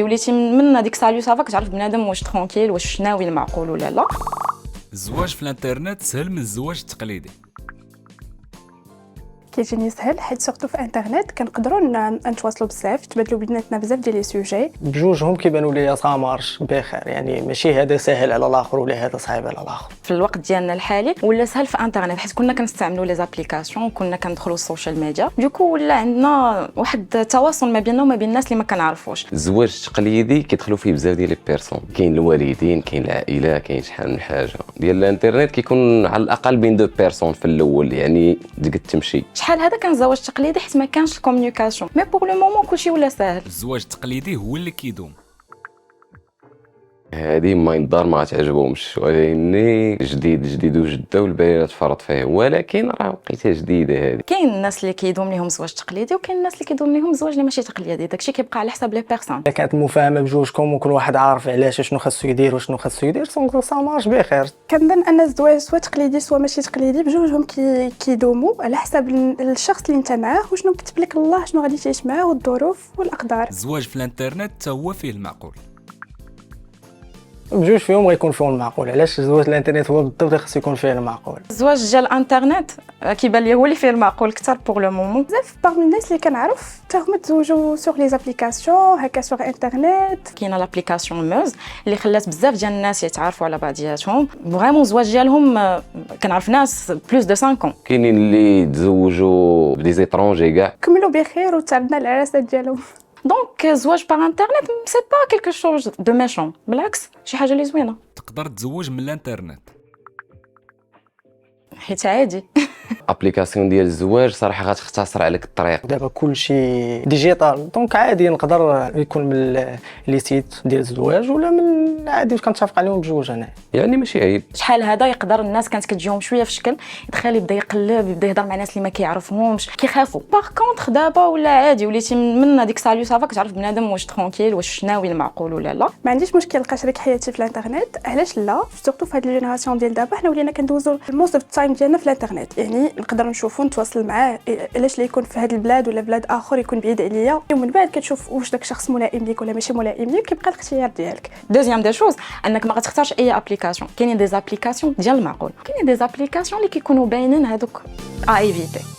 وليتي من هذيك ساليو صافاك تعرف بنادم واش ترونكيل واش ناوي المعقول ولا لا. الزواج في الانترنت سهل من الزواج التقليدي. كيجيني سهل حيت سورتو في انترنت كنقدروا نتواصلوا بزاف، تبادلوا بيناتنا بزاف ديال لي سوجي. بجوجهم كيبانوا ليا صامارش بخير، يعني ماشي هذا سهل على الاخر ولا هذا صعيب على الاخر. في الوقت ديالنا الحالي ولا سهل في انترنت حيت كنا كنستعملوا لي زابليكاسيون، كنا كندخلوا السوشيال ميديا، دوكو ولا عندنا واحد التواصل ما بيننا وما بين الناس اللي ما كنعرفوش. الزواج التقليدي كيدخلوا فيه بزاف ديال لي بيرسون، كاين الوالدين، كاين العائله، كاين شحال من حاجه. ديال الانترنت كيكون على الاقل بين دو بيرسون في الاول، يعني تقد تمشي. شحال هذا كان زواج تقليدي حيت ما كانش الكومونيكاسيون، مي بوغ لو مومون كلشي ولا ساهل. الزواج التقليدي هو اللي كيدوم. هذه ما الدار ما تعجبهمش، ولكن جديد وجده والباقي تفرط فيه، ولكن راه وقيته جديده هذه. كاين الناس اللي كيدوم لهم زواج تقليدي وكاين الناس اللي كيدوم لهم زواج اللي ماشي تقليدي، داكشي كيبقى على حساب لي بيرسون. اذا كانت المفاهمه بجوجكم وكل واحد عارف علاش شنو خاصو يدير وشنو خاصو يدير سا مارش بخير. كنظن ان الزواج سواء تقليدي سواء ماشي تقليدي بجوجهم كيدوموا على حسب الشخص اللي انت معاه وشنو كتب لك الله شنو غادي تعيش معاه والظروف والاقدار. الزواج في الانترنت حتى هو فيه المعقول. بجوج فيهم غيكون فيهم المعقول. علاش الزواج الانترنت هو بالضبط خاصو يكون فيه المعقول؟ الزواج ديال الانترنت كيبان لي هو اللي فيه المعقول اكثر بوغ لو مومون. بزاف باغمي الناس اللي كنعرف حتى هما تزوجوا سوغ لي زابليكاسيون هكا سوغ انترنت. كاينه لابليكاسيون موز اللي خلات بزاف ديال الناس يتعرفوا على بعضياتهم، فريمون الزواج ديالهم كنعرف ناس بلوس دو 5 ans. كاينين اللي تزوجوا بدي زيترونجي كاع كملوا بخير وتعرضنا العراسات ديالهم. دونك الزواج باغ انترنت سي با كيلكو شوز دو ميشون، بالعكس شي حاجه اللي زوينه. تقدر تزوج من الانترنت حيت عادي. ابليكاسيون ديال الزواج صراحه غتختصر عليك الطريق. دابا كلشي ديجيتال، دونك عادي نقدر يكون من لي سيت ديال الزواج ولا من عادي كنتفق عليهم بجوج انا. يعني ماشي عيب. شحال هذا يقدر الناس كانت كتجيهم شويه في شكل يدخل يبدا يقلب يبدا يهضر مع ناس اللي ما كيعرفهمش كيخافوا. باغ كونطخ دابا ولا عادي وليتي من هذيك ساليو صافاك تعرف بنادم واش ترونكيل واش ناوي المعقول ولا لا. ما عنديش مشكل نلقى شريك حياتي في الانترنت، علاش لا؟ سورتو في هاد الجينيراسيون ديال دابا حنا ولينا كندوزو الموست اوف التايم ديالنا في الانترنت، يعني نقدر نشوفو نتواصل معاه علاش اللي يكون في هاد البلاد ولا بلاد اخر يكون بعيد عليا، ومن بعد كتشوف واش داك الشخص ملائم ليك ولا ماشي ملائم ليك، كيبقى الاختيار ديالك. دوزيام دي شوز انك ما غتختارش اي ابليكاسيون، كاينين دي زابليكاسيون ديال المعقول، كاينين دي زابليكاسيون اللي كيكونوا باينين هذوك ايفيتي.